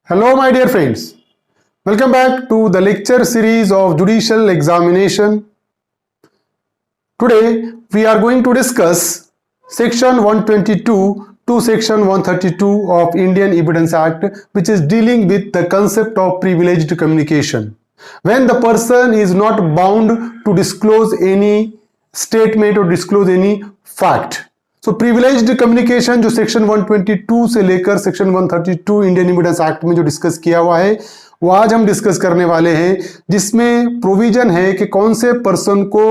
Hello, my dear friends. Welcome back to the lecture series of Judicial Examination. Today, we are going to discuss Section 122 to Section 132 of Indian Evidence Act, which is dealing with the concept of privileged communication. When the person is not bound to disclose any statement or disclose any fact. So privileged communication जो section 122 से लेकर section 132 Indian evidence act में जो discuss किया हुआ है वो आज हम डिस्कस करने वाले हैं, जिसमें प्रोविजन है कि कौन से पर्सन को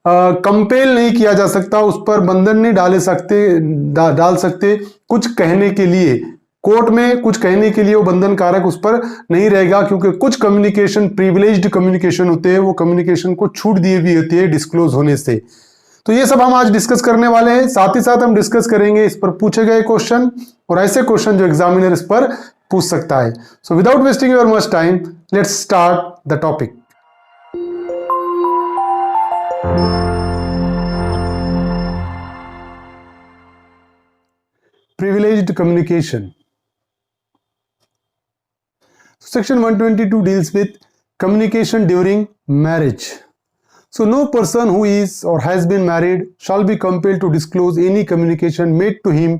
कंपेल नहीं किया जा सकता, उस पर बंधन नहीं डाल सकते कुछ कहने के लिए, कोर्ट में कुछ कहने के लिए वो बंधन कारक उस पर नहीं रहेगा, क्योंकि कुछ कम्युनिकेशन प्रिविलेज्ड कम्युनिकेशन होते हैं, वो कम्युनिकेशन को छूट दी हुई होती है डिस्क्लोज होने से। तो ये सब हम आज डिस्कस करने वाले हैं। साथ ही साथ हम डिस्कस करेंगे इस पर पूछे गए क्वेश्चन और ऐसे क्वेश्चन जो एग्जामिनर इस पर पूछ सकता है। So without wasting your much time, let's start the topic. Privileged communication. Section 122 deals with communication during marriage. So no person who is or has been married shall be compelled to disclose any communication made to him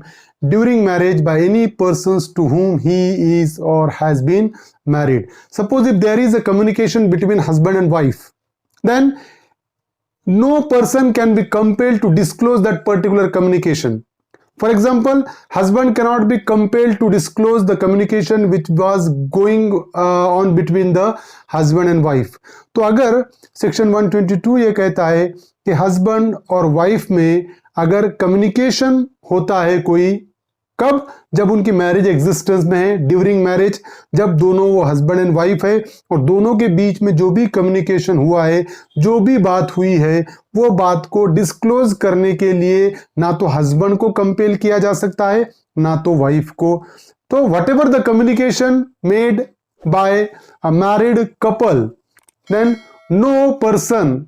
during marriage by any persons to whom he is or has been married. Suppose if there is a communication between husband and wife, then no person can be compelled to disclose that particular communication. For example, husband cannot be compelled to disclose the communication which was going on between the husband and wife. तो अगर section 122 ये कहता है कि husband और wife में अगर communication होता है कोई, कब? जब उनकी मैरिज एग्जिस्टेंस में है, ड्यूरिंग मैरिज, जब दोनों वो हस्बैंड एंड वाइफ है और दोनों के बीच में जो भी कम्युनिकेशन हुआ है, जो भी बात हुई है, वो बात को डिस्क्लोज करने के लिए ना तो हस्बैंड को कंपेल किया जा सकता है ना तो वाइफ को। तो whatever the communication made by a married couple, then no person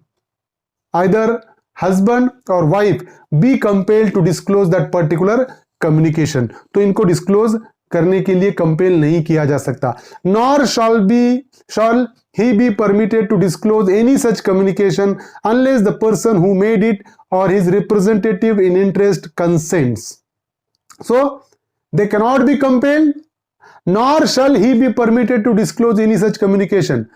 either husband और wife be compelled to disclose that particular communication. तो इनको डिस्क्लोज करने के लिए कंपेल नहीं किया जा सकता। Nor shawl he be permitted to disclose any such communication unless the person who made it or his representative in interest consents. So they cannot be compelled, nor shall he be permitted to disclose any such communication.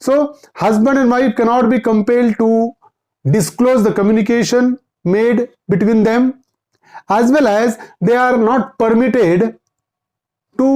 So husband and wife cannot be compelled to disclose the communication made between them, as well as they are not permitted to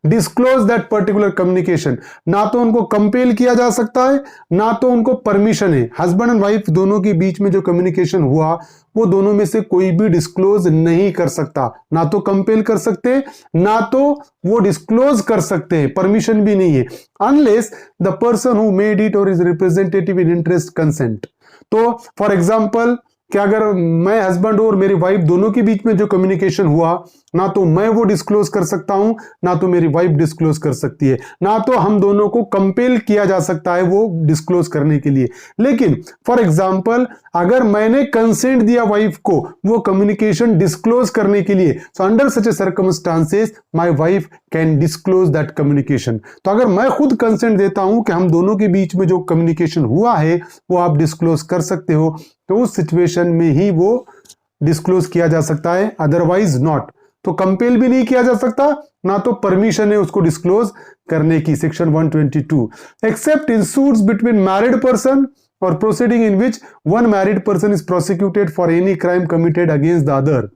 disclose that particular communication. ना तो उनको compel किया जा सकता है ना तो उनको परमिशन है। हस्बैंड एंड वाइफ दोनों के बीच में जो कम्युनिकेशन हुआ वो दोनों में से कोई भी डिस्क्लोज नहीं कर सकता, ना तो कंपेल कर सकते ना तो वो डिस्क्लोज कर सकते हैं, परमिशन भी नहीं है, unless the person who made it और is representative in interest consent. तो फॉर एग्जांपल कि अगर मैं हस्बैंड और मेरी वाइफ दोनों के बीच में जो कम्युनिकेशन हुआ, ना तो मैं वो डिस्क्लोज कर सकता हूं ना तो मेरी वाइफ डिस्क्लोज कर सकती है, ना तो हम दोनों को कंपेल किया जा सकता है वो डिस्क्लोज करने के लिए। लेकिन फॉर एग्जांपल अगर मैंने कंसेंट दिया वाइफ को वो कम्युनिकेशन डिस्क्लोज करने के लिए, so under such A circumstances my wife can disclose that communication. तो अगर मैं खुद कंसेंट देता हूं कि हम दोनों के बीच में जो कम्युनिकेशन हुआ है वो आप डिस्क्लोज कर सकते हो, तो उस सिचुएशन में ही वो डिस्क्लोज किया जा सकता है, अदरवाइज नॉट। तो कंपेल भी नहीं किया जा सकता ना तो परमिशन है उसको डिस्क्लोज करने की। Section 122 except in suits between married person और proceeding in which one married person is prosecuted for any crime committed against the other.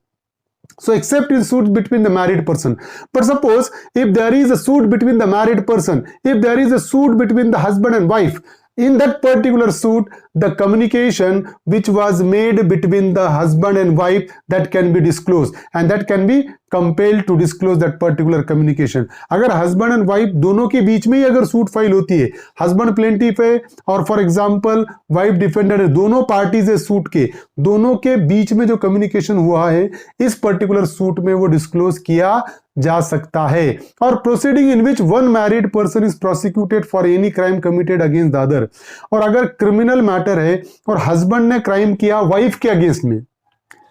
So except in suit between the married person. But suppose if there is a suit between the married person, if there is a suit between the husband and wife, in that particular suit the communication which was made between the husband and wife that can be disclosed and that can be compelled to disclose that particular communication. अगर husband and wife दोनों के बीच में ही अगर suit file होती है, husband plaintiff है और for example wife defender है, दोनों पार्टीज है सूट के, दोनों के बीच में जो कम्युनिकेशन हुआ है इस पर्टिकुलर सूट में वो डिस्क्लोज किया जा सकता है। और proceeding in which one married person is prosecuted for any crime committed against the other. और अगर क्रिमिनल मैटर है और हस्बैंड ने क्राइम किया वाइफ के अगेंस्ट में,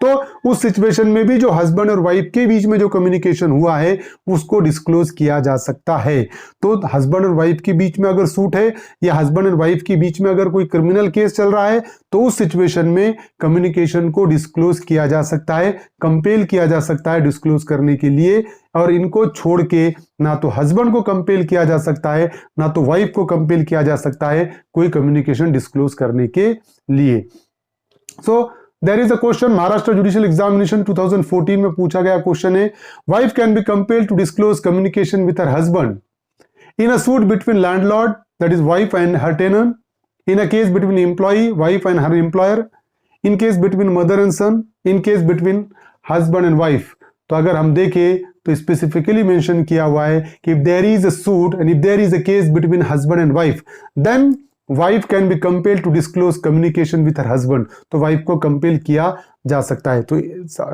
तो उस सिचुएशन में भी जो हस्बैंड और वाइफ के बीच में जो कम्युनिकेशन हुआ है उसको डिस्क्लोज किया जा सकता है। तो हस्बैंड और वाइफ के बीच में अगर सूट है या हस्बैंड और वाइफ के बीच में अगर कोई क्रिमिनल केस चल रहा है तो उस सिचुएशन में कम्युनिकेशन को डिस्क्लोज किया जा सकता है, कंपेल किया जा सकता है डिस्क्लोज करने के लिए। और इनको छोड़ के ना तो हस्बैंड को कंपेल किया जा सकता है ना तो वाइफ को कंपेल किया जा सकता है कोई कम्युनिकेशन डिस्क्लोज करने के लिए। So there is a question, Maharashtra judicial examination 2014 में पूछा गया क्वेश्चन है, wife can be compelled to disclose communication with her husband in a suit between landlord that is wife and her tenant, in a case between employee wife and her employer, in case between mother and son, in case between husband and wife. तो अगर हम देखें तो specifically mention किया हुआ है कि if there is a suit and if there is a case between husband and wife then wife can be compelled to disclose communication with her husband. तो वाइफ को कंपेल किया जा सकता है। तो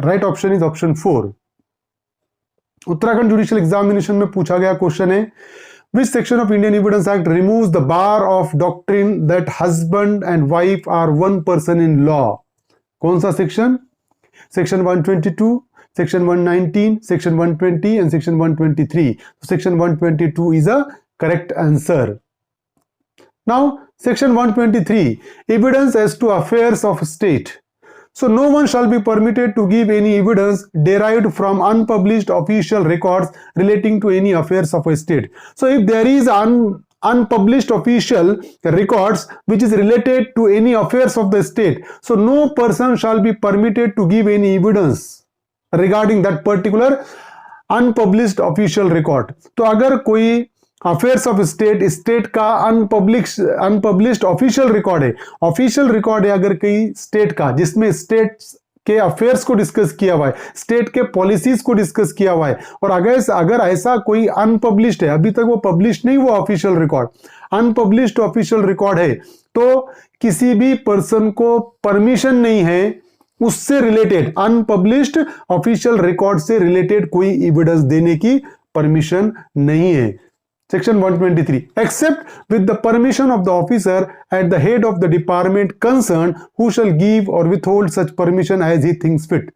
right option is option 4। Uttarakhand judicial examination में पूछा गया क्वेश्चन है, which section of Indian Evidence Act removes the bar of doctrine that husband and wife are one person in law? कौन सा section? Section 122, section 119, section 120 and section 123. Section 122 is a correct answer. Now section 123, evidence as to affairs of state. So no one shall be permitted to give any evidence derived from unpublished official records relating to any affairs of a state. So if there is unpublished official records which is related to any affairs of the state, so no person shall be permitted to give any evidence regarding that particular unpublished official record. तो अगर कोई affairs of state, state का unpublished official record है, official record है अगर कई state का जिसमें स्टेट के अफेयर्स को डिस्कस किया हुआ है, स्टेट के पॉलिसीज को डिस्कस किया हुआ है, और अगर ऐसा कोई अनपब्लिश्ड है, अभी तक वो पब्लिश नहीं हुआ official record, unpublished official record है, तो किसी भी पर्सन को परमिशन नहीं है उससे रिलेटेड, अनपब्लिश्ड ऑफिशियल रिकॉर्ड से रिलेटेड कोई एविडेंस देने की परमिशन नहीं है। Section 123, except with the permission of the officer at the head of the department concerned, who shall give or withhold such permission as he thinks fit.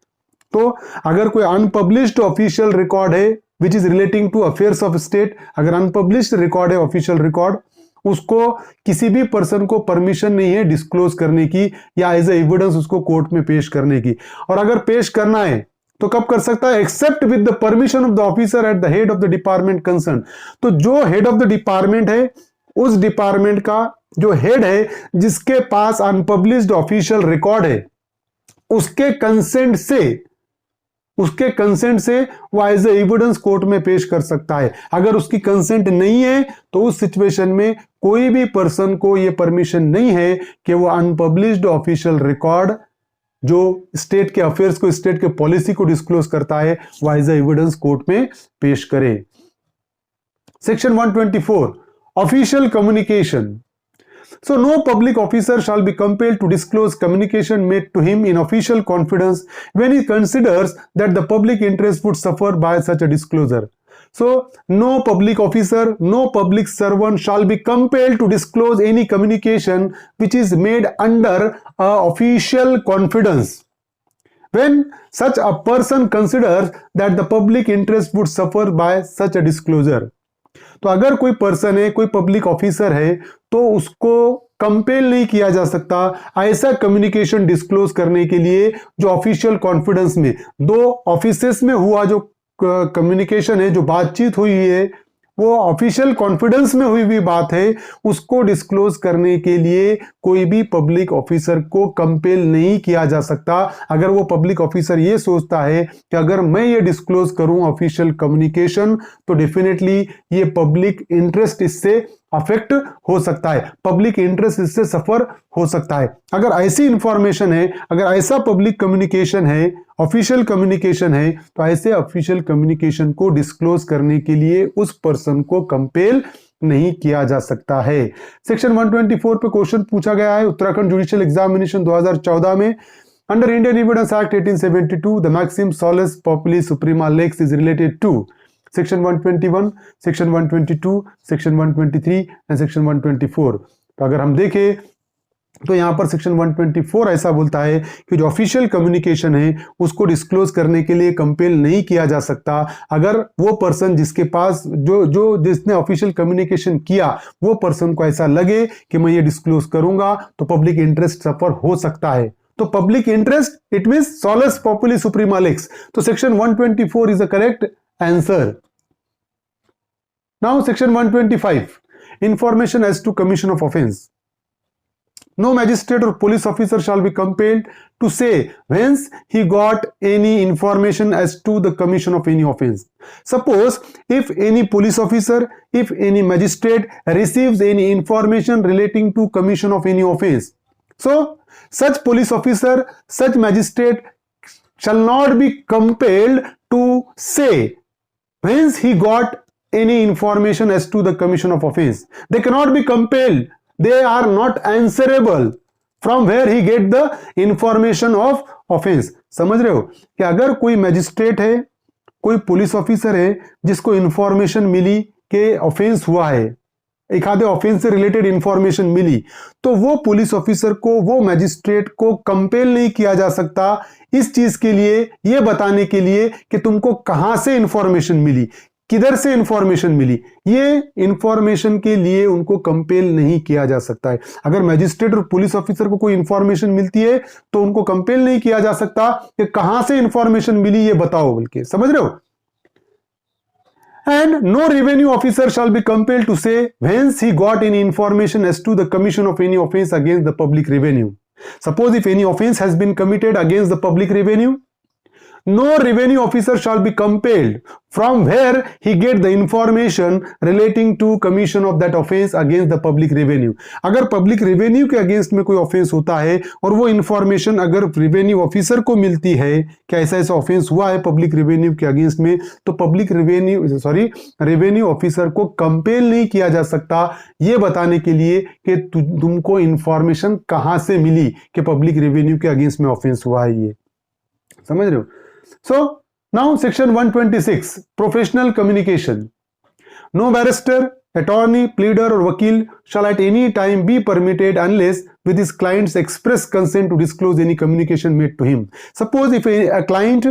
तो अगर कोई unpublished official record है which is relating to affairs of state, अगर unpublished record है official record, उसको किसी भी person को परमिशन नहीं है डिस्क्लोज करने की या एज ए एविडेंस उसको कोर्ट में पेश करने की। और अगर पेश करना है तो कब कर सकता है? Except with the permission of the officer at the head of the department concern. तो जो हेड ऑफ द डिपार्टमेंट है, उस डिपार्टमेंट का जो हेड है जिसके पास अनपब्लिश्ड ऑफिशियल रिकॉर्ड है, उसके कंसेंट से वो एज ए एविडेंस कोर्ट में पेश कर सकता है। अगर उसकी कंसेंट नहीं है तो उस सिचुएशन में कोई भी पर्सन को यह परमिशन नहीं है कि वो अनपब्लिश्ड ऑफिशियल रिकॉर्ड जो स्टेट के अफेयर्स को, स्टेट के पॉलिसी को डिस्क्लोज करता है, वो एज एविडेंस कोर्ट में पेश करे। Section 124, official communication. So no public officer shall be compelled to disclose communication made to him in official confidence when he considers that the public interest would suffer by such a disclosure. So no public officer, no public servant shall be compelled to disclose any communication which is made under official confidence when such a person considers that the public interest would suffer by such a disclosure. तो अगर कोई person है, कोई public officer है, तो उसको compel नहीं किया जा सकता ऐसा कम्युनिकेशन डिस्क्लोज करने के लिए जो ऑफिशियल कॉन्फिडेंस में, दो ऑफिसेस में हुआ जो कम्युनिकेशन है, जो बातचीत हुई है, वो ऑफिशियल कॉन्फिडेंस में हुई हुई बात है, उसको डिस्क्लोज करने के लिए कोई भी पब्लिक ऑफिसर को कंपेल नहीं किया जा सकता। अगर वो पब्लिक ऑफिसर ये सोचता है कि अगर मैं ये डिस्क्लोज करूं ऑफिशियल कम्युनिकेशन तो डेफिनेटली ये पब्लिक इंटरेस्ट इससे अफेक्ट हो सकता है, पब्लिक इंटरेस्ट इससे सफर हो सकता है। अगर ऐसी इंफॉर्मेशन है, अगर ऐसा पब्लिक कम्युनिकेशन है, ऑफिशियल कम्युनिकेशन है, तो ऐसे ऑफिशियल कम्युनिकेशन को डिस्क्लोज करने के लिए उस पर्सन को कंपेल नहीं किया जा सकता है। सेक्शन 124 पे क्वेश्चन पूछा गया है उत्तराखंड जुडिशियल एग्जामिनेशन 2014 में। Under Indian evidence act 1872 the maxim salus populi suprema lex is related to section 121, section 122, section 123 and section 124। तो अगर हम देखें तो यहां पर सेक्शन 124 ऐसा बोलता है कि जो ऑफिशियल कम्युनिकेशन है उसको डिस्क्लोज करने के लिए कंपेल नहीं किया जा सकता अगर वो पर्सन जिसके पास जिसने ऑफिशियल कम्युनिकेशन किया वो पर्सन को ऐसा लगे कि मैं ये डिस्क्लोज करूंगा तो पब्लिक इंटरेस्ट सफर हो सकता है। तो public interest it means salus populi suprema lex. तो section 124 is the correct answer. Now section 125 information as to commission of offence. No magistrate or police officer shall be compelled to say whence he got any information as to the commission of any offense. Suppose if any police officer, if any magistrate receives any information relating to commission of any offense, so such police officer, such magistrate shall not be compelled to say whence he got any information as to the commission of offense. They cannot be compelled. They are not answerable from where he get the information of offense. समझ रहे हो कि अगर कोई magistrate है, कोई police officer है जिसको इंफॉर्मेशन मिली कि ऑफेंस हुआ है, एक आधे ऑफेंस से रिलेटेड इंफॉर्मेशन मिली, तो वो पुलिस ऑफिसर को, वो मैजिस्ट्रेट को कंपेल नहीं किया जा सकता इस चीज के लिए, ये बताने के लिए कि तुमको कहां से इंफॉर्मेशन मिली, किधर से इंफॉर्मेशन मिली, ये इंफॉर्मेशन के लिए उनको कंपेल नहीं किया जा सकता है। अगर मैजिस्ट्रेट और पुलिस ऑफिसर को कोई इंफॉर्मेशन मिलती है तो उनको कंपेल नहीं किया जा सकता कि कहां से इंफॉर्मेशन मिली ये बताओ बोल के, समझ रहे हो। And no revenue officer shall be compelled to say whence he got any information as to the commission of any offense against the public revenue. Suppose if any offense has been committed against the public revenue, no revenue officer shall be compelled from where he get the information relating to commission of that offense against the public revenue. अगर public revenue के against में कोई offence होता है और वो information अगर revenue officer को मिलती है कि ऐसा ऐसा ऑफेंस हुआ है पब्लिक रेवेन्यू के अगेंस्ट में, तो पब्लिक रेवेन्यू ऑफिसर को कंपेल नहीं किया जा सकता ये बताने के लिए कि तुमको इंफॉर्मेशन कहां से मिली कि पब्लिक रेवेन्यू के अगेंस्ट में ऑफेंस हुआ है, ये समझ रहे हो। So now section 126 professional communication. No barrister, attorney, pleader or vakil shall at any time be permitted unless with his client's express consent to disclose any communication made to him. Suppose if a client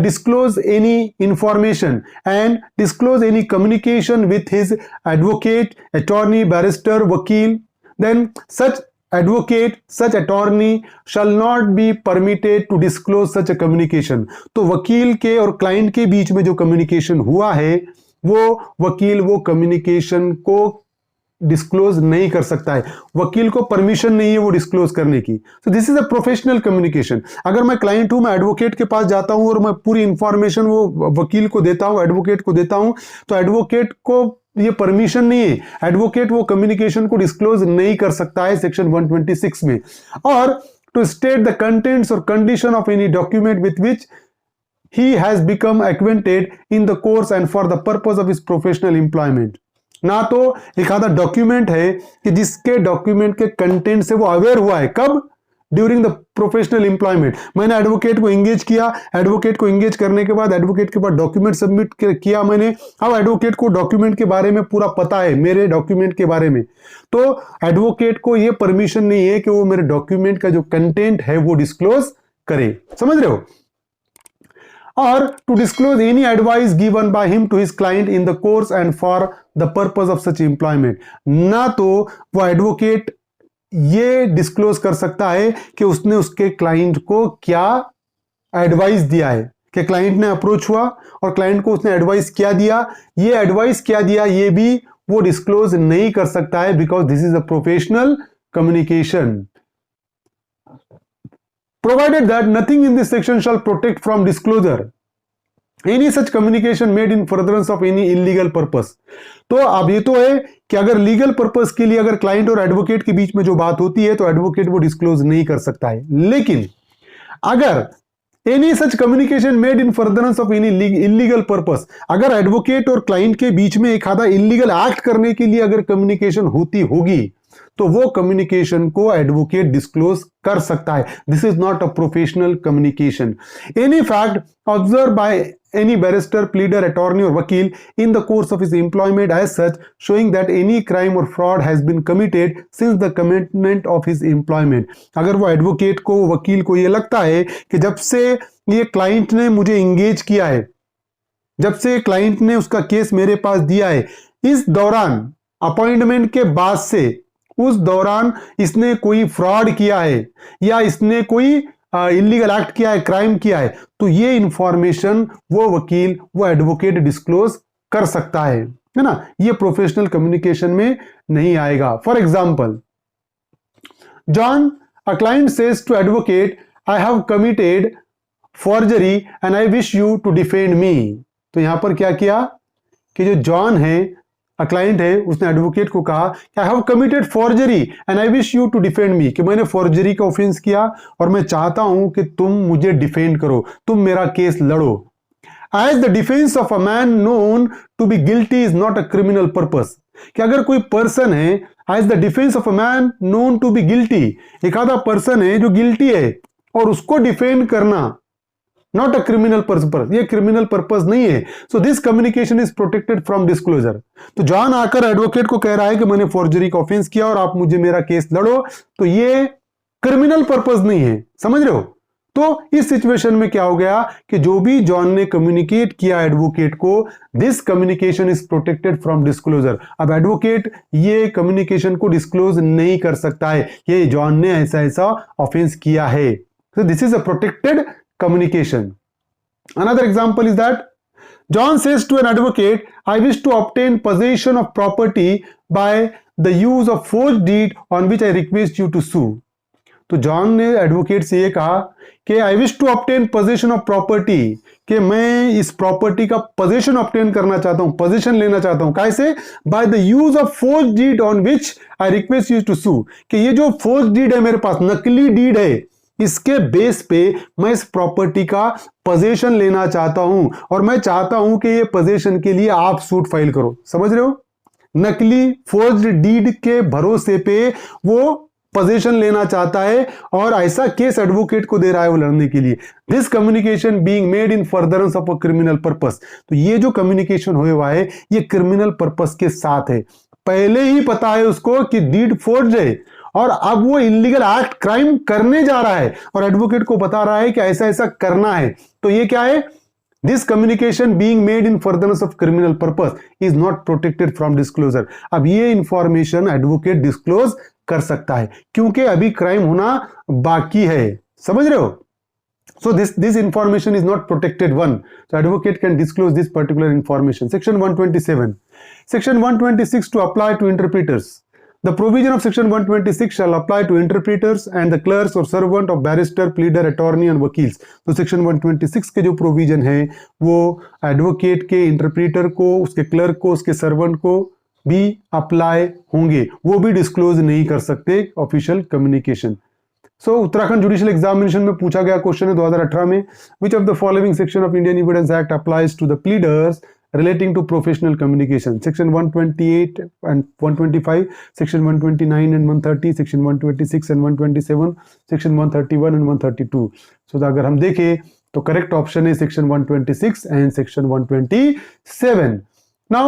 disclose any information and disclose any communication with his advocate, attorney, barrister, vakil, then such advocate, such attorney shall not be permitted to disclose such a communication. तो वकील के और client के बीच में जो communication हुआ है वो वकील वो कम्युनिकेशन को डिस्क्लोज नहीं कर सकता है, वकील को परमिशन नहीं है वो डिस्क्लोज करने की। So this is a professional communication. अगर मैं क्लाइंट हूं, मैं एडवोकेट के पास जाता हूं और मैं पूरी इंफॉर्मेशन वो वकील को देता हूं, एडवोकेट को देता हूं, तो एडवोकेट को ये परमिशन नहीं है, एडवोकेट वो कम्युनिकेशन को डिस्क्लोज नहीं कर सकता है सेक्शन 126 में। और टू स्टेट द कंटेंट्स और condition of any document with which he has become acquainted in the course and for the purpose of his professional employment. ना तो एक आधा डॉक्यूमेंट है कि जिसके डॉक्यूमेंट के कंटेंट से वो अवेयर हुआ है, कब? During the professional employment. मैंने एडवोकेट को एंगेज किया, एडवोकेट को एंगेज करने के बाद एडवोकेट के पास डॉक्यूमेंट सबमिट किया मैंने, अब एडवोकेट को डॉक्यूमेंट के बारे में पूरा पता है, मेरे डॉक्यूमेंट के बारे में, तो एडवोकेट को ये परमिशन नहीं है कि वो मेरे डॉक्यूमेंट का जो कंटेंट है वो डिस्क्लोज करे, समझ रहे हो। or to disclose any advice given by him to his client in the course and for the purpose of such employment. ना तो वो एडवोकेट ये डिस्क्लोज कर सकता है कि उसने उसके क्लाइंट को क्या एडवाइस दिया है, कि क्लाइंट ने अप्रोच हुआ और क्लाइंट को उसने एडवाइस क्या दिया, ये एडवाइस क्या दिया ये भी वो डिस्क्लोज नहीं कर सकता है, because this is a professional communication. Provided that nothing in this section shall protect from disclosure any such communication made in furtherance of any illegal purpose. तो अब ये तो है कि अगर लीगल पर्पस के लिए अगर क्लाइंट और एडवोकेट के बीच में जो बात होती है तो एडवोकेट वो डिस्क्लोज नहीं कर सकता है, लेकिन अगर any such communication made in furtherance of any illegal purpose, अगर एडवोकेट और क्लाइंट के बीच में एक आधा इलीगल एक्ट करने के लिए अगर कम्युनिकेशन होती होगी तो वो कम्युनिकेशन को एडवोकेट डिस्क्लोज कर सकता है. This is not a professional communication. Any fact observe by any barrister, pleader, attorney or vakil in the course of his employment as such, showing that any crime or fraud has been committed since the commencement of his employment. अगर वो advocate को, वकील को ये लगता है कि जब से ये क्लाइंट ने मुझे इंगेज किया है, जब से क्लाइंट ने उसका केस मेरे पास दिया है, इस दौरान अपॉइंटमेंट के बाद से उस दौरान इसने कोई फ्रॉड किया है या इसने कोई इलीगल एक्ट किया है, क्राइम किया है, तो ये इंफॉर्मेशन वो वकील, वो एडवोकेट डिस्क्लोज कर सकता है ना. ये प्रोफेशनल कम्युनिकेशन में नहीं आएगा. For example, John, a client says to advocate, I have committed forgery and I wish you to defend me. तो यहां पर क्या किया कि जो जॉन है, क्लाइंट है, उसने एडवोकेट को कहा कि I have committed forgery and I wish you to defend me, कि मैंने फॉर्जरी का ऑफेंस किया और मैं चाहता हूं कि तुम मुझे डिफेंड करो, तुम मेरा केस लड़ो. As the defence of a man known to be guilty is not a criminal purpose. कि अगर कोई पर्सन है, as the defence of a man known to be guilty, एक आधा पर्सन है जो गिल्टी है और उसको डिफेंड करना नॉट अ क्रिमिनल पर्पस, ये क्रिमिनल पर्पस नहीं है. So this communication is protected from disclosure. तो जॉन आकर एडवोकेट को कह रहा है कि मैंने फॉर्जरी का ऑफेंस किया और आप मुझे मेरा केस लड़ो, तो ये क्रिमिनल पर्पस नहीं है. समझ रहे हो? तो इस सिचुएशन में क्या हो गया कि जो भी जॉन ने कम्युनिकेट किया एडवोकेट को, this communication is protected from disclosure. अब एडवोकेट ये कम्युनिकेशन को डिस्क्लोज नहीं कर सकता है, ये जॉन ने ऐसा ऐसा ऑफेंस किया है. So this is a protected communication. Another example is that John says to an advocate, I wish to obtain possession of property by the use of forged deed on which I request you to sue. तो John ने advocate से ये कहा कि I wish to obtain possession of property, कि मैं इस property का पोजेशन ऑब्टेन करना चाहता हूं, पोजेशन लेना चाहता हूं. कैसे? By the use of forge deed on which I request you to sue, कि ये जो फोर्ज डीड है मेरे पास, नकली डीड है, इसके बेस पे मैं इस प्रॉपर्टी का पोजेशन लेना चाहता हूं और मैं चाहता हूं कि ये पोजेशन के लिए आप सूट फाइल करो. समझ रहे हो? नकली फोर्ज्ड डीड के भरोसे पे वो पोजेशन लेना चाहता है और ऐसा केस एडवोकेट को दे रहा है वो लड़ने के लिए. This communication being made in furtherance of a criminal purpose. तो ये जो कम्युनिकेशन हुआ है ये क्रिमिनल पर्पस के साथ है. पहले ही पता है उसको कि डीड फोर्ज है और अब वो इलीगल एक्ट, क्राइम करने जा रहा है और एडवोकेट को बता रहा है कि ऐसा ऐसा करना है. तो ये क्या है? This communication being made in furtherance of criminal purpose is not protected from disclosure. अब ये इंफॉर्मेशन एडवोकेट डिस्क्लोज कर सकता है क्योंकि अभी क्राइम होना बाकी है. समझ रहे हो? So this information is not protected one. So advocate can disclose this particular information. Section 127. Section 126 to apply to interpreters. The provision of section 126 shall apply to interpreters and the clerks or servant of barrister, pleader, attorney and वकील्स. तो section 126 के जो provision है वो advocate के, interpreter को, उसके clerk को, उसके सर्वेंट को भी अप्लाई होंगे. वो भी डिस्क्लोज नहीं कर सकते official communication. So Uttarakhand judicial examination में पूछा गया क्वेश्चन है 2018 में, which of the following section of Indian evidence Act applies to the pleaders relating to professional communication. Section 128 and 125, Section 129 and 130, Section 126 and 127, Section 131 and 132. So अगर हम देखें तो correct option है Section 126 and Section 127. Now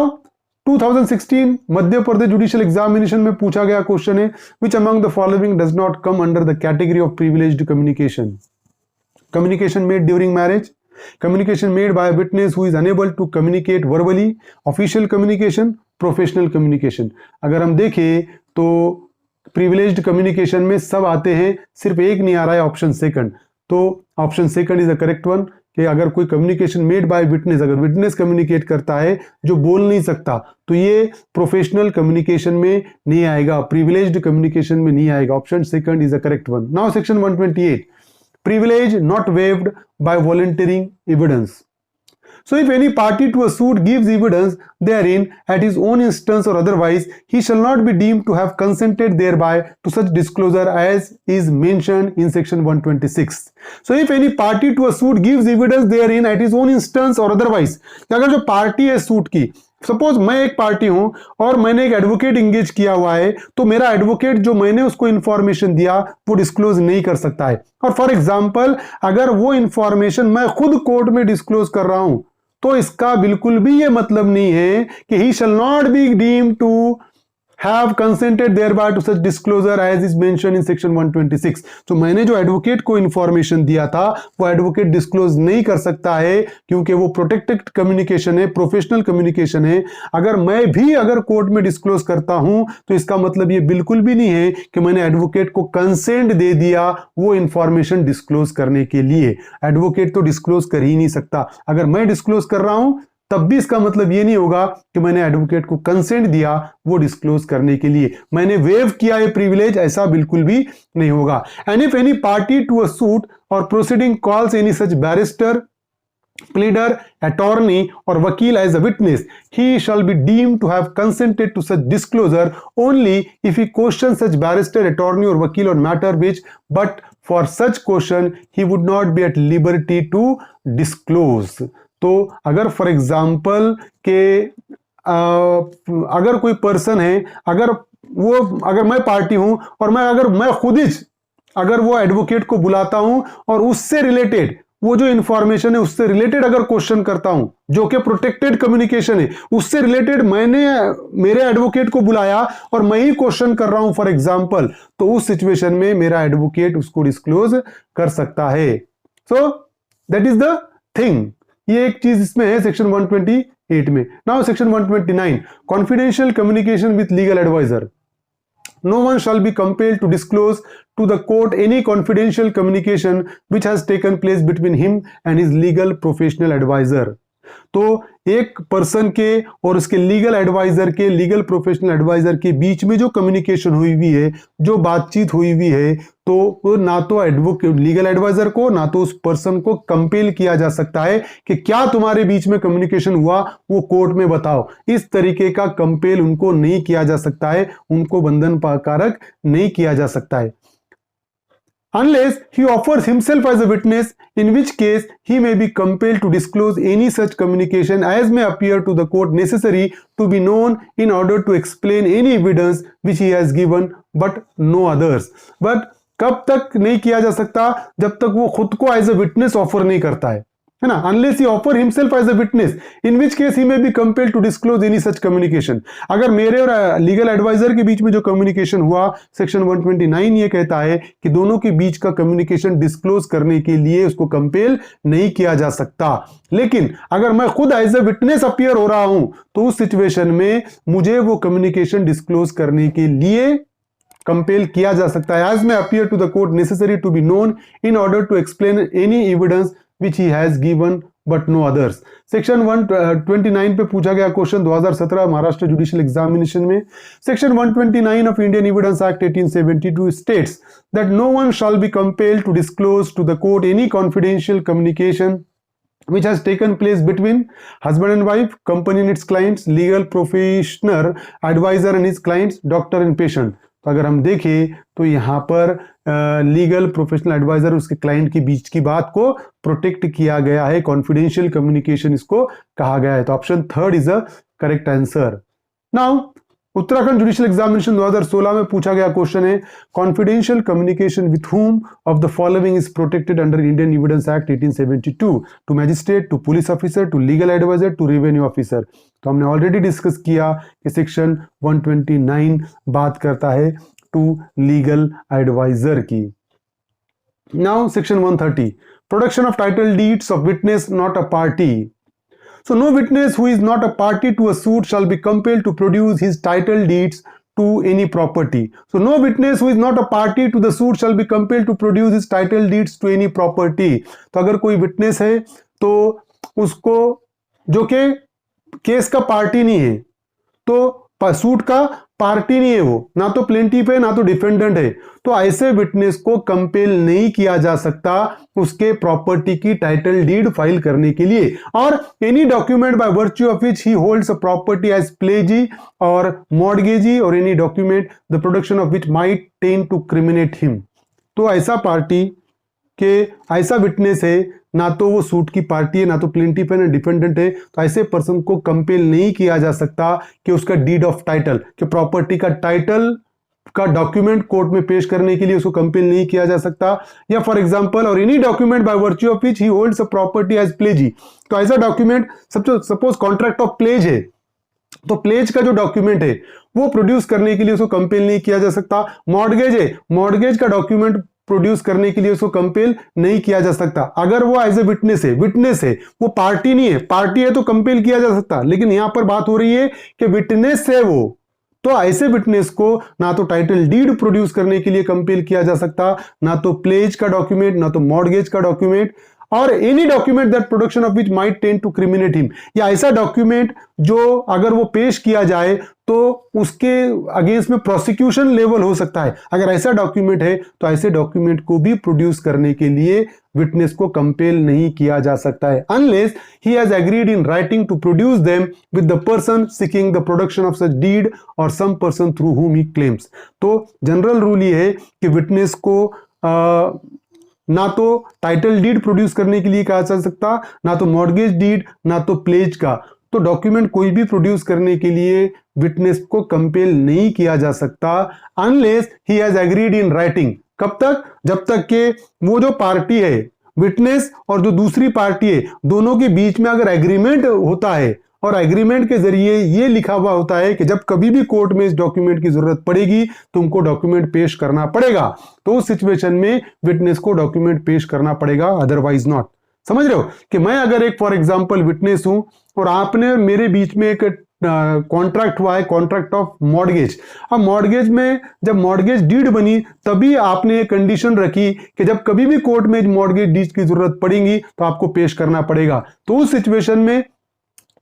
2016 Madhya Pradesh judicial examination में पूछा गया question है, which among the following does not come under the category of privileged communication? Communication made during marriage, communication made by a witness who is unable to communicate verbally, official communication, professional communication. अगर हम देखें तो privileged communication में सब आते हैं, सिर्फ एक नहीं आ रहा है, ऑप्शन सेकंड. तो option second is the correct one, कि अगर कोई कम्युनिकेशन मेड बाय विटनेस, अगर विटनेस कम्युनिकेट करता है जो बोल नहीं सकता, तो ये प्रोफेशनल कम्युनिकेशन में नहीं आएगा, प्रिविलेज्ड कम्युनिकेशन में नहीं आएगा. Option second is the correct one. Now section 128, privilege not waived by volunteering evidence. So if any party to a suit gives evidence therein at his own instance or otherwise, he shall not be deemed to have consented thereby to such disclosure as is mentioned in section 126. So if any party to a suit gives evidence therein at his own instance or otherwise, अगर जो party है suit की suppose मैं एक party हूं और मैंने एक एडवोकेट इंगेज किया हुआ है, तो मेरा एडवोकेट जो मैंने उसको इंफॉर्मेशन दिया वो डिस्क्लोज नहीं कर सकता है। और फॉर एग्जांपल अगर वो इंफॉर्मेशन मैं खुद कोर्ट में डिस्क्लोज कर रहा हूं, तो इसका बिल्कुल भी ये मतलब नहीं है कि he shall not be deemed to have consented thereby to such disclosure as is mentioned in section 126। तो मैंने जो एडवोकेट को इंफॉर्मेशन दिया था वो एडवोकेट डिस्क्लोज नहीं कर सकता है, क्योंकि वो प्रोटेक्टेड कम्युनिकेशन है, प्रोफेशनल कम्युनिकेशन है। अगर कोर्ट में डिस्क्लोज करता हूं तो इसका मतलब ये बिल्कुल भी नहीं है कि मैंने एडवोकेट को कंसेंट दे दिया वो इंफॉर्मेशन डिस्क्लोज करने के लिए। एडवोकेट तो डिस्क्लोज कर ही नहीं सकता। अगर मैं डिस्क्लोज कर रहा हूं तब भी इसका मतलब ये नहीं होगा कि मैंने एडवोकेट को कंसेंट दिया वो डिस्क्लोज करने के लिए, मैंने वेव किया ये प्रिविलेज, ऐसा बिल्कुल भी नहीं होगा। And if any party to a suit और proceeding calls any such barrister, pleader, attorney or vakil as a witness, he shall be deemed to have consented to such disclosure only if he questions such barrister, attorney or vakil on matter which, but for such question he would not be at liberty to disclose। तो अगर for example के अगर कोई person है, अगर मैं party हूं और मैं खुद ही अगर वो एडवोकेट को बुलाता हूं और उससे रिलेटेड वो जो इंफॉर्मेशन है उससे रिलेटेड अगर क्वेश्चन करता हूं, जो कि प्रोटेक्टेड कम्युनिकेशन है, उससे रिलेटेड मैंने मेरे एडवोकेट को बुलाया और मैं ही क्वेश्चन कर रहा हूं फॉर एग्जांपल, तो उस सिचुएशन में मेरा एडवोकेट उसको डिस्क्लोज कर सकता है। So that is the thing. ये एक चीज इसमें है सेक्शन 128 में। Now section 129, confidential communication with legal adviser. No one shall be compelled to disclose to the court any confidential communication which has taken place between him and his legal professional advisor। तो एक person के और उसके legal professional adviser के बीच में जो communication हुई हुई है, जो बातचीत हुई हुई है, तो वो ना तो लीगल एडवाइजर को ना तो उस पर्सन को कंपेल किया जा सकता है कि क्या तुम्हारे बीच में कम्युनिकेशन हुआ वो कोर्ट में बताओ। इस तरीके का कंपेल उनको नहीं किया जा सकता है, उनको बंधन कारक नहीं किया जा सकता है, unless he offers himself as a witness, in which case he may be compelled to disclose any such communication as may appear to the court necessary to be known in order to explain any evidence which he has given, but no others। but कब तक नहीं किया जा सकता? जब तक वो खुद को एज ए विटनेस ऑफर नहीं करता है ना, unless he offer himself as a witness, in which case he may be compelled to disclose any such communication. अगर मेरे और लीगल एडवाइजर के बीच में जो कम्युनिकेशन हुआ, सेक्शन 129 ये कहता है कि दोनों के बीच का कम्युनिकेशन डिस्क्लोज करने के लिए उसको कंपेल नहीं किया जा सकता। लेकिन अगर मैं खुद एज ए विटनेस अपीयर हो रहा हूं तो उस सिचुएशन में मुझे वो कम्युनिकेशन डिस्क्लोज करने के लिए कंपेल किया जा सकता है, as may appear to the court necessary to be known in order to explain any evidence which he has given but no others। Section 129 पे पूछा गया क्वेश्चन 2017 महाराष्ट्र जुडिशियल एग्जामिनेशन में। Section 129 of Indian evidence act 1872 states that no one shall be compelled to disclose to the court any confidential communication which has taken place between husband and wife, company and its clients, legal professional advisor and his clients, doctor and patient। तो अगर हम देखें तो यहाँ पर legal professional adviser उसके client के बीच की बात को प्रोटेक्ट किया गया है, कॉन्फिडेंशियल कम्युनिकेशन इसको कहा गया है। तो option third is a correct answer. Now Uttarakhand judicial examination 2016 में पूछा गया क्वेश्चन है, confidential communication with whom of the following is protected under Indian Evidence Act 1872? To magistrate, to police officer, to legal adviser, to revenue officer. तो हमने already discuss किया कि section 129 बात करता है टू लीगल एडवाइजर की। Now section 130, production of title deeds of witness not a party. So no witness who is not a party to a suit shall be compelled to produce his title deeds to any property। So no witness who is not a party to the suit shall be compelled to produce his title deeds to any property। तो अगर कोई witness है तो उसको, जो कि case का party नहीं है, तो सूट का पार्टी नहीं है, वो ना तो प्लेंटिफ है ना तो डिफेंडेंट है, तो ऐसे विटनेस को कंपेल नहीं किया जा सकता उसके प्रॉपर्टी की टाइटल डीड फाइल करने के लिए। और any document by virtue of which he holds a property as pledgee और मॉर्गेजी और any document the production of which might tend to criminate him. तो ऐसा पार्टी के ऐसा विटनेस है ना तो वो सूट की पार्टी है, ना तो प्लेंटिफ है, डिफेंडेंट है, तो ऐसे पर्सन को कंपेल नहीं किया जा सकता कि उसका डीड ऑफ टाइटल, कि प्रॉपर्टी का टाइटल का डॉक्यूमेंट कोर्ट में पेश करने के लिए उसको कंपेल नहीं किया जा सकता। या फॉर एग्जांपल, और any document by virtue of which he holds a property as pledgee, तो ऐसा document, suppose contract of pledge है, तो प्लेज का जो डॉक्यूमेंट है वो प्रोड्यूस करने के लिए उसको कंपेल नहीं किया जा सकता। मॉर्गेज है, मॉर्गेज का डॉक्यूमेंट प्रोड्यूस करने के लिए उसको कंपेल नहीं किया जा सकता। अगर वो एज ए विटनेस है, वो पार्टी नहीं है, पार्टी है तो कंपेल किया जा सकता, लेकिन यहां पर बात हो रही है कि विटनेस है वो, तो ऐसे विटनेस को ना तो टाइटल डीड प्रोड्यूस करने के लिए कंपेल किया जा सकता, ना तो प्लेज का डॉक्यूमेंट, ना तो मॉर्गेज का डॉक्यूमेंट, और any document that production of which might tend to criminate him, या ऐसा डॉक्यूमेंट जो अगर वो पेश किया जाए तो उसके अगेंस्ट में प्रोसिक्यूशन लेवल हो सकता है। अगर ऐसा डॉक्यूमेंट है तो ऐसे डॉक्यूमेंट को भी प्रोड्यूस करने के लिए विटनेस को कंपेल नहीं किया जा सकता है, unless he has agreed in writing to produce them with the person seeking the production of such deed और some person through whom he claims. तो जनरल रूल ये है कि विटनेस को ना तो टाइटल डीड प्रोड्यूस करने के लिए कहा जा सकता, ना तो मॉर्गेज डीड, ना तो प्लेज का, तो डॉक्यूमेंट कोई भी प्रोड्यूस करने के लिए विटनेस को कंपेल नहीं किया जा सकता, unless he has agreed in writing. कब तक? जब तक के वो जो पार्टी है, विटनेस और जो दूसरी पार्टी है, दोनों के बीच में अगर एग्रीमेंट होता है और एग्रीमेंट के जरिए ये लिखा हुआ होता है कि जब कभी भी कोर्ट में इस डॉक्यूमेंट की जरूरत पड़ेगी तुमको डॉक्यूमेंट पेश करना पड़ेगा, तो उस सिचुएशन में विटनेस को डॉक्यूमेंट पेश करना पड़ेगा, अदरवाइज नॉट। समझ रहे हो कि मैं अगर एक फॉर एग्जांपल विटनेस हूं और आपने मेरे बीच में एक कॉन्ट्रैक्ट हुआ है, कॉन्ट्रैक्ट ऑफ मॉर्गेज। अब मॉर्गेज में जब मॉर्गेज डीड बनी तभी आपने एक कंडीशन रखी कि जब कभी भी कोर्ट में मॉर्गेज डीड की जरूरत पड़ेगी तो आपको पेश करना पड़ेगा। तो उस सिचुएशन में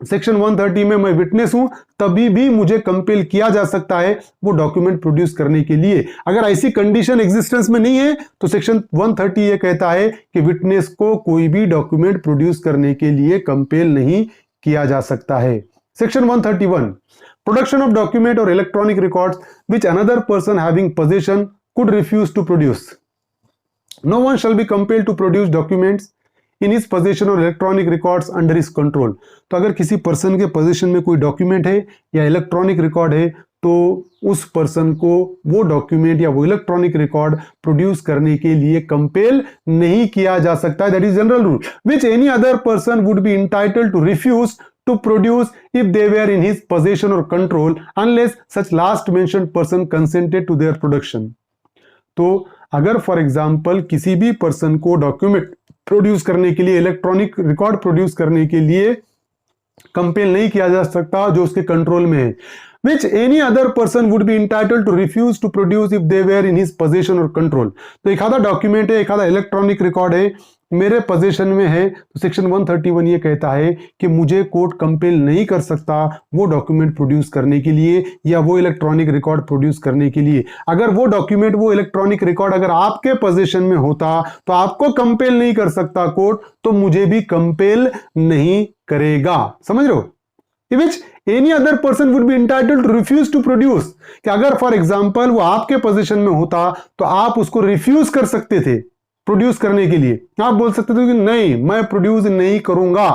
सेक्शन 130 में मैं विटनेस हूं, तभी भी मुझे कंपेल किया जा सकता है वो डॉक्यूमेंट प्रोड्यूस करने के लिए। अगर ऐसी कंडीशन एग्जिस्टेंस में नहीं है तो सेक्शन 130 ये कहता है कि विटनेस को कोई भी डॉक्यूमेंट प्रोड्यूस करने के लिए कंपेल नहीं किया जा सकता है। सेक्शन 131, प्रोडक्शन ऑफ डॉक्यूमेंट और electronic records which another person having possession could refuse to produce. No one shall be compelled to produce documents in his possession और electronic records under his control. तो अगर किसी person के position में कोई document है या इलेक्ट्रॉनिक रिकॉर्ड है तो उस पर्सन को वो डॉक्यूमेंट या वो इलेक्ट्रॉनिक रिकॉर्ड प्रोड्यूस करने के लिए कंपेल नहीं किया जा सकता। That is general rule which any other person would be entitled to refuse to produce if they were in his possession or control unless such last mentioned person consented to their production। तो अगर for example किसी भी person को document produce करने के लिए, electronic record produce करने के लिए कंपेल नहीं किया जा सकता जो उसके कंट्रोल में है, which any other person would be entitled to refuse to produce if they were in his possession or control। तो एक आधा डॉक्यूमेंट है, एक आधा इलेक्ट्रॉनिक रिकॉर्ड है, मेरे पोजीशन में है, तो सेक्शन 131 ये कहता है कि मुझे कोर्ट कंपेल नहीं कर सकता वो डॉक्यूमेंट प्रोड्यूस करने के लिए या वो इलेक्ट्रॉनिक रिकॉर्ड प्रोड्यूस करने के लिए। अगर वो डॉक्यूमेंट, वो इलेक्ट्रॉनिक रिकॉर्ड अगर आपके पोजीशन में होता तो आपको कंपेल नहीं कर सकता कोर्ट, तो मुझे भी कंपेल नहीं करेगा। समझ रहे हो? which any other person would be entitled to refuse to produce, कि अगर फॉर एग्जांपल वो आपके पोजीशन में होता तो आप उसको रिफ्यूज कर सकते थे प्रोड्यूस करने के लिए। आप बोल सकते थे कि नहीं, मैं प्रोड्यूस नहीं करूंगा।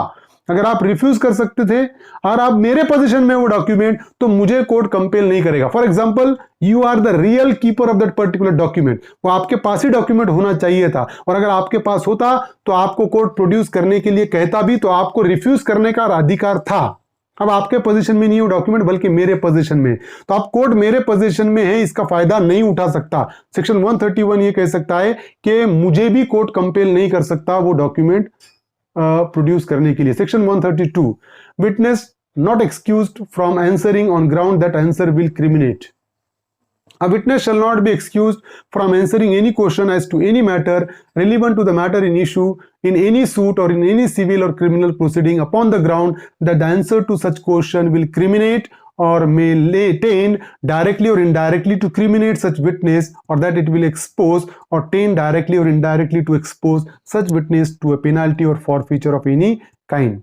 अगर आप रिफ्यूज कर सकते थे और आप मेरे पोजीशन में वो डॉक्यूमेंट, तो मुझे कोर्ट कंपेल नहीं करेगा। For example, you are the real keeper of that particular document, वो आपके पास ही डॉक्यूमेंट होना चाहिए था, और अगर आपके पास होता तो आपको कोर्ट प्रोड्यूस करने के लिए कहता भी तो आपको रिफ्यूज करने का अधिकार था। अब आपके पोजीशन में नहीं है डॉक्यूमेंट, बल्कि मेरे पोजीशन में, तो आप कोर्ट मेरे पोजीशन में है, इसका फायदा नहीं उठा सकता। सेक्शन 131 ये कह सकता है कि मुझे भी कोर्ट कंपेल नहीं कर सकता वो डॉक्यूमेंट प्रोड्यूस करने के लिए। Section 132, witness not excused from answering on ground that answer will criminate. A witness shall not be excused from answering any question as to any matter relevant to the matter in issue in any suit or in any civil or criminal proceeding upon the ground that the answer to such question will criminate or may tend directly or indirectly to criminate such witness, or that it will expose or tend directly or indirectly to expose such witness to a penalty or forfeiture of any kind।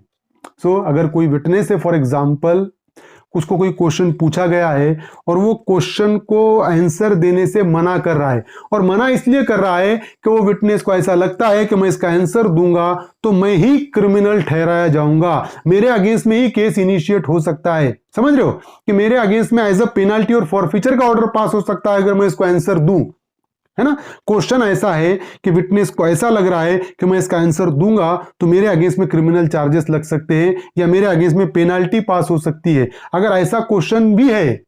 So अगर कोई witness है, for example उसको कोई question पूछा गया है और वो क्वेश्चन को आंसर देने से मना कर रहा है, और मना इसलिए कर रहा है कि वो विटनेस को ऐसा लगता है कि मैं इसका आंसर दूंगा तो मैं ही क्रिमिनल ठहराया जाऊंगा, मेरे अगेंस्ट में ही केस इनिशिएट हो सकता है। समझ रहे हो कि मेरे अगेंस्ट में एज अ पेनाल्टी और फॉरफीचर का ऑर्डर पास हो सकता है अगर मैं इसको आंसर दूं, है ना। क्वेश्चन ऐसा है कि विटनेस को ऐसा लग रहा है कि मैं इसका आंसर दूंगा तो मेरे अगेंस्ट में क्रिमिनल चार्जेस लग सकते हैं या मेरे अगेंस्ट में पेनाल्टी पास हो सकती है। अगर ऐसा क्वेश्चन भी है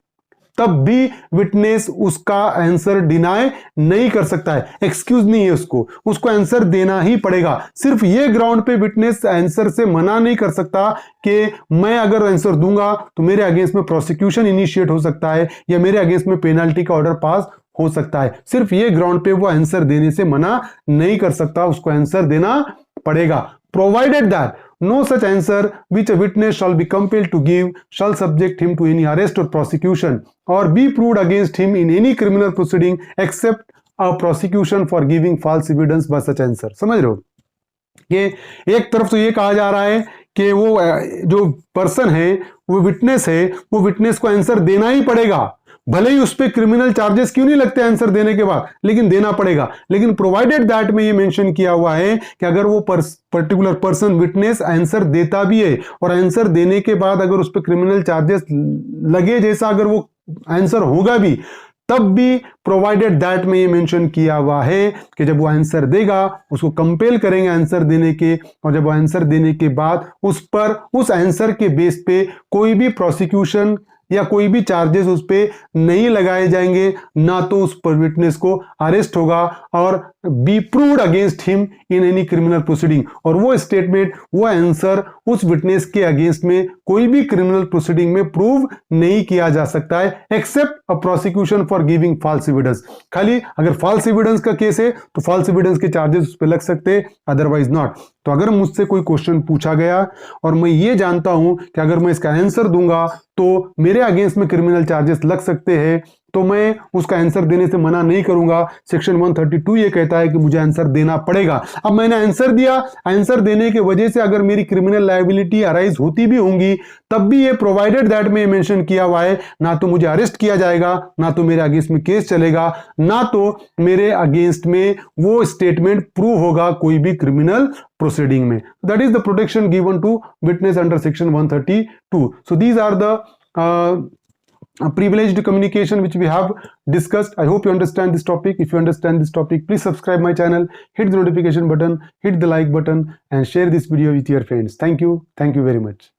तब भी विटनेस उसका आंसर डिनाई नहीं कर सकता है, एक्सक्यूज नहीं है उसको आंसर देना ही पड़ेगा। सिर्फ ये ग्राउंड पे विटनेस आंसर से मना नहीं कर सकता कि मैं अगर आंसर दूंगा तो मेरे अगेंस्ट में प्रोसिक्यूशन इनिशिएट हो सकता है या मेरे अगेंस्ट में पेनाल्टी का ऑर्डर पास हो सकता है। सिर्फ ये ग्राउंड पे वो आंसर देने से मना नहीं कर सकता, उसको आंसर देना पड़ेगा। Provided that no such answer which a witness shall be compelled to give shall subject him to any arrest or prosecution or be proved against him in any criminal proceeding except a prosecution for giving false evidence by such answer। समझ रहे हो कि एक तरफ तो ये कहा जा रहा है कि वो जो पर्सन है वो विटनेस है, वो विटनेस को आंसर देना ही पड़ेगा, भले ही उस पर क्रिमिनल चार्जेस क्यों नहीं लगते आंसर देने के बाद, लेकिन देना पड़ेगा। लेकिन प्रोवाइडेड दैट में ये मेंशन किया हुआ है कि अगर वो पर्टिकुलर पर्सन विटनेस आंसर देता भी है और आंसर देने के बाद अगर उस पर क्रिमिनल चार्जेस लगे जैसा अगर वो आंसर होगा भी, तब भी प्रोवाइडेड दैट में ये मेंशन किया हुआ है कि जब वो आंसर देगा उसको कंपेल करेंगे आंसर देने के, और जब वो आंसर देने के बाद उस पर उस आंसर के बेस पे कोई भी प्रोसिक्यूशन या कोई भी चार्जेस उस पे नहीं लगाए जाएंगे, ना तो उस पर विटनेस को अरेस्ट होगा और be proved against him in any criminal proceeding, और वो स्टेटमेंट वो आंसर उस विटनेस के अगेंस्ट में कोई भी क्रिमिनल प्रोसीडिंग में प्रूव नहीं किया जा सकता है except a prosecution for giving false evidence. खाली अगर फॉल्स एविडेंस का केस है तो फॉल्स एविडेंस के चार्जेस उस पर लग सकते हैं, अदरवाइज नॉट। तो अगर मुझसे कोई क्वेश्चन पूछा गया और मैं ये जानता हूं कि अगर मैं इसका आंसर दूंगा तो मेरे अगेंस्ट में क्रिमिनल चार्जेस लग सकते हैं, तो मैं उसका आंसर देने से मना नहीं करूंगा। सेक्शन 132 ये कहता है कि मुझे आंसर देना पड़ेगा। अब मैंने आंसर दिया, आंसर देने की वजह से अगर मेरी क्रिमिनल लायबिलिटी अराइज होती भी होंगी तब भी ये प्रोवाइडेड दैट में मेंशन किया हुआ है, ना तो मुझे अरेस्ट किया जाएगा, ना तो मेरे अगेंस्ट में केस चलेगा, ना तो मेरे अगेंस्ट में वो स्टेटमेंट प्रूव होगा कोई भी क्रिमिनल प्रोसीडिंग में। That is the protection given to witness under section 132। So these are the privileged communication which we have discussed. I hope you understand this topic. If you understand this topic, please subscribe my channel, hit the notification button, hit the like button and share this video with your friends. Thank you very much.